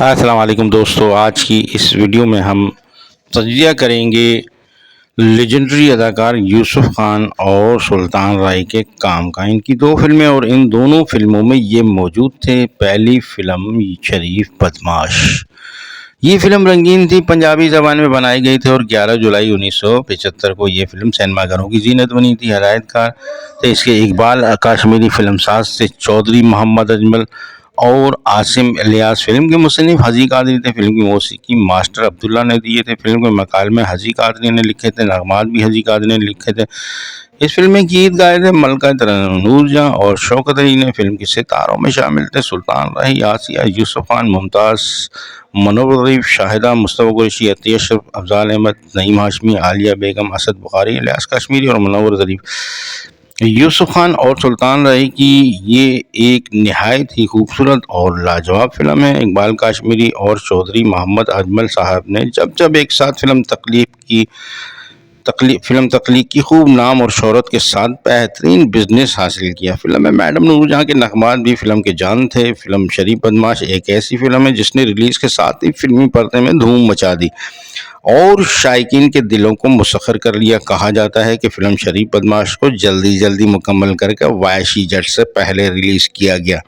السلام علیکم دوستو، آج کی اس ویڈیو میں ہم تجزیہ کریں گے لیجنڈری اداکار یوسف خان اور سلطان راہی کے کام کا۔ ان کی دو فلمیں اور ان دونوں فلموں میں یہ موجود تھے۔ پہلی فلم شریف بدماش، یہ فلم رنگین تھی، پنجابی زبان میں بنائی گئی تھی اور 11 جولائی 1975 کو یہ فلم سینما گھروں کی زینت بنی تھی۔ ہدایت کار تھے اس کے اقبال، کشمیری فلم ساز تھے چودھری محمد اجمل اور عاصم الیاس، فلم کے مصنف حجی قادری تھے، فلم کی موسیقی ماسٹر عبداللہ نے دیے تھے، فلم کے مکالمے حجی قادری نے لکھے تھے، نغمات بھی حجی قادری نے لکھے تھے۔ اس فلم میں گیت گائے تھے ملکہ ترنم نور جہاں اور شوکت علی نے۔ فلم کے ستاروں میں شامل تھے سلطان راہی، آسیہ، یوسف خان، ممتاز، منور ظریف، شاہدہ، مصطفیٰ قریشی، عطیہ اشرف، افضال احمد، نعیم ہاشمی، عالیہ بیگم، اسد بخاری، الیاس کشمیری اور منور ظریف۔ یوسف خان اور سلطان راہی کی یہ ایک نہایت ہی خوبصورت اور لاجواب فلم ہے۔ اقبال کشمیری اور چودھری محمد اجمل صاحب نے جب ایک ساتھ فلم تخلیق کی خوب نام اور شہرت کے ساتھ بہترین بزنس حاصل کیا۔ فلم میں میڈم نور جہاں کے نغمات بھی فلم کے جان تھے۔ فلم شریف بدماش ایک ایسی فلم ہے جس نے ریلیز کے ساتھ ہی فلمی پردے میں دھوم مچا دی اور شائقین کے دلوں کو مسخر کر لیا۔ کہا جاتا ہے کہ فلم شریف بدماش کو جلدی مکمل کر کے وحشی جٹ سے پہلے ریلیز کیا گیا۔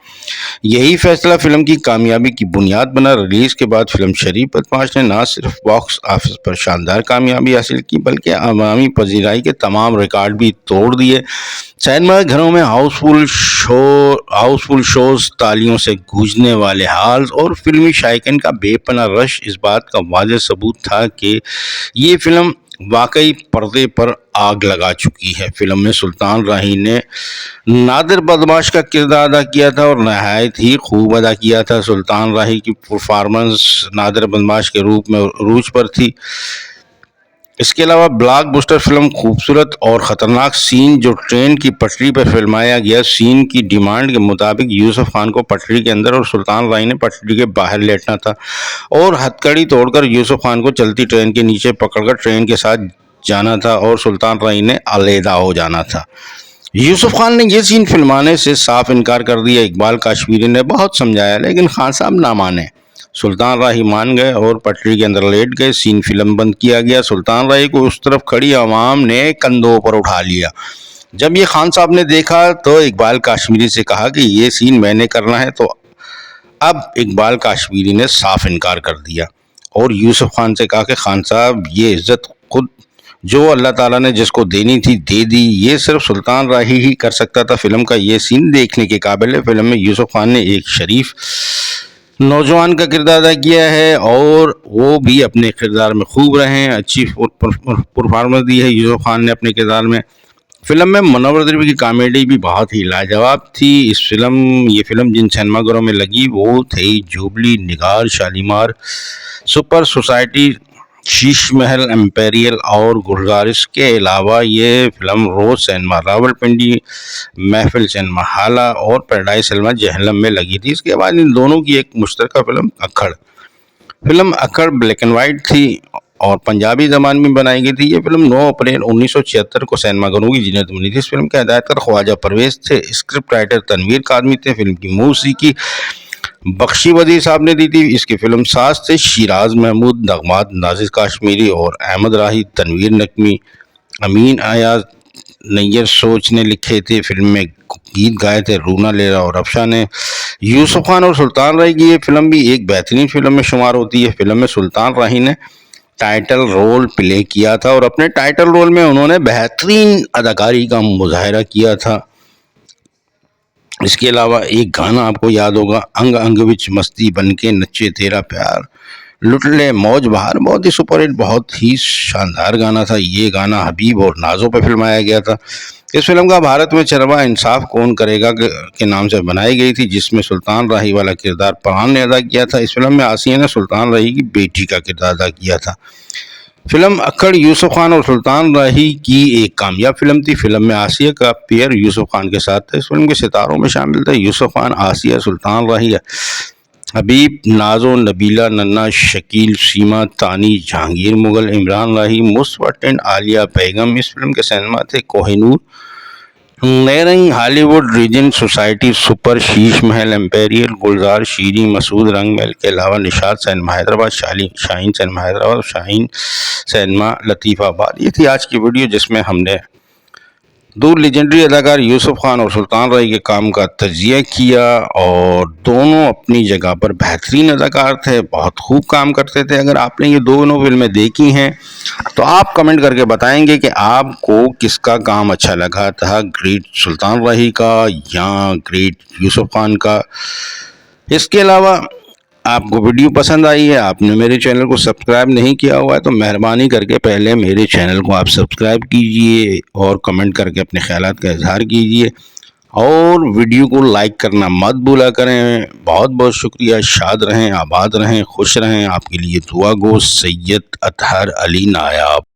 یہی فیصلہ فلم کی کامیابی کی بنیاد بنا۔ ریلیز کے بعد فلم شریف بدماش نے نہ صرف باکس آفس پر شاندار کامیابی حاصل کی بلکہ عوامی پذیرائی کے تمام ریکارڈ بھی توڑ دیے۔ سینما گھروں میں ہاؤس فل شوز، تالیوں سے گونجنے والے ہالز اور فلمی شائقین کا بے پناہ رش اس بات کا واضح ثبوت تھا کہ یہ فلم واقعی پردے پر آگ لگا چکی ہے۔ فلم میں سلطان راہی نے نادر بدماش کا کردار ادا کیا تھا اور نہایت ہی خوب ادا کیا تھا۔ سلطان راہی کی پرفارمنس نادر بدماش کے روپ میں عروج پر تھی۔ اس کے علاوہ بلاک بسٹر فلم خوبصورت اور خطرناک سین جو ٹرین کی پٹری پر فلمایا گیا۔ سین کی ڈیمانڈ کے مطابق یوسف خان کو پٹری کے اندر اور سلطان راہی نے پٹری کے باہر لیٹنا تھا اور ہتھکڑی توڑ کر یوسف خان کو چلتی ٹرین کے نیچے پکڑ کر ٹرین کے ساتھ جانا تھا اور سلطان راہی نے علیحدہ ہو جانا تھا۔ یوسف خان نے یہ سین فلمانے سے صاف انکار کر دیا۔ اقبال کشمیری نے بہت سمجھایا لیکن خان صاحب نہ مانے۔ سلطان راہی مان گئے اور پٹری کے اندر لیٹ گئے۔ سین فلم بند کیا گیا۔ سلطان راہی کو اس طرف کھڑی عوام نے کندھوں پر اٹھا لیا۔ جب یہ خان صاحب نے دیکھا تو اقبال کشمیری سے کہا کہ یہ سین میں نے کرنا ہے، تو اب اقبال کشمیری نے صاف انکار کر دیا اور یوسف خان سے کہا کہ خان صاحب یہ عزت خود جو اللہ تعالیٰ نے جس کو دینی تھی دے دی، یہ صرف سلطان راہی ہی کر سکتا تھا۔ فلم کا یہ سین دیکھنے کے قابل ہے۔ فلم میں یوسف خان نے ایک شریف نوجوان کا کردار ادا کیا ہے اور وہ بھی اپنے کردار میں خوب رہے ہیں۔ اچھی پرفارمنس دی ہے یوسف خان نے اپنے کردار میں۔ فلم میں منور ظریف کی کامیڈی بھی بہت ہی لاجواب تھی۔ یہ فلم جن سینما گھروں میں لگی وہ تھی جوبلی، نگار، شالیمار، سپر سوسائٹی، شیش محل، امپیریل اور گلزار۔ اس کے علاوہ یہ فلم روز سینما راولپنڈی، محفل سینما ہالہ اور پیراڈائز سینما جہلم میں لگی تھی۔ اس کے بعد ان دونوں کی ایک مشترکہ فلم اکھڑ بلیک اینڈ وائٹ تھی اور پنجابی زبان میں بنائی گئی تھی۔ یہ فلم 9 اپریل 1976 کو سینما گھروں کی زینت بنی تھی۔ اس فلم کے ہدایت کار خواجہ پرویز تھے، اسکرپٹ رائٹر تنویر کاظمی تھے، فلم کی موسیقی بخشی وزیر صاحب نے دی تھی۔ اس کے فلم ساز تھے شیراز محمود، نغمات نازر کشمیری اور احمد راہی، تنویر نقوی، امین ایاز، نیر سوچ نے لکھے تھے۔ فلم میں گیت گائے تھے رونا لیلا اور افشاں نے۔ یوسف خان اور سلطان راہی کی یہ فلم بھی ایک بہترین فلم میں شمار ہوتی ہے۔ فلم میں سلطان راہی نے ٹائٹل رول پلے کیا تھا اور اپنے ٹائٹل رول میں انہوں نے بہترین اداکاری کا مظاہرہ کیا تھا۔ اس کے علاوہ ایک گانا آپ کو یاد ہوگا، انگ انگ وچ مستی بن کے نچے تیرا پیار، لٹ لے موج بہار، بہت ہی سپر ہٹ، بہت ہی شاندار گانا تھا۔ یہ گانا حبیب اور نازو پہ فلمایا گیا تھا۔ اس فلم کا بھارت میں چروا انصاف کون کرے گا کے نام سے بنائی گئی تھی، جس میں سلطان راہی والا کردار پران نے ادا کیا تھا۔ اس فلم میں آسیہ نے سلطان راہی کی بیٹی کا کردار ادا کیا تھا۔ فلم اکھڑ یوسف خان اور سلطان راہی کی ایک کامیاب فلم تھی۔ فلم میں آسیہ کا پیئر یوسف خان کے ساتھ تھا۔ اس فلم کے ستاروں میں شامل تھے یوسف خان، آسیہ، سلطان راہی، حبیب، نازو، نبیلہ، ننا، شکیل، سیما، تانی، جہانگیر مغل، عمران راہی، مصطفیٰ ٹنڈ، عالیہ بیگم۔ اس فلم کے سینما تھے کوہ نور، نیرنگ ہالی would region society super Sis Mahal Imperial گلزار شیریں مسعود رنگ محل کے علاوہ نشاط سینما حیدرآباد شاہین سینما حیدرآباد شاہین سینما لطیف آباد. یہ تھی آج کی ویڈیو جس میں ہم نے دو لیجنڈری اداکار یوسف خان اور سلطان راہی کے کام کا تجزیہ کیا، اور دونوں اپنی جگہ پر بہترین اداکار تھے، بہت خوب کام کرتے تھے. اگر آپ نے یہ دونوں فلمیں دیکھی ہیں تو آپ کمنٹ کر کے بتائیں گے کہ آپ کو کس کا کام اچھا لگا تھا، گریٹ سلطان راہی کا یا گریٹ یوسف خان کا. اس کے علاوہ آپ کو ویڈیو پسند آئی ہے، آپ نے میرے چینل کو سبسکرائب نہیں کیا ہوا ہے تو مہربانی کر کے پہلے میرے چینل کو آپ سبسکرائب کیجئے اور کمنٹ کر کے اپنے خیالات کا اظہار کیجئے، اور ویڈیو کو لائک کرنا مت بھولا کریں. بہت بہت شکریہ. شاد رہیں، آباد رہیں، خوش رہیں. آپ کے لیے دعا گو. سید اطہر علی نایاب.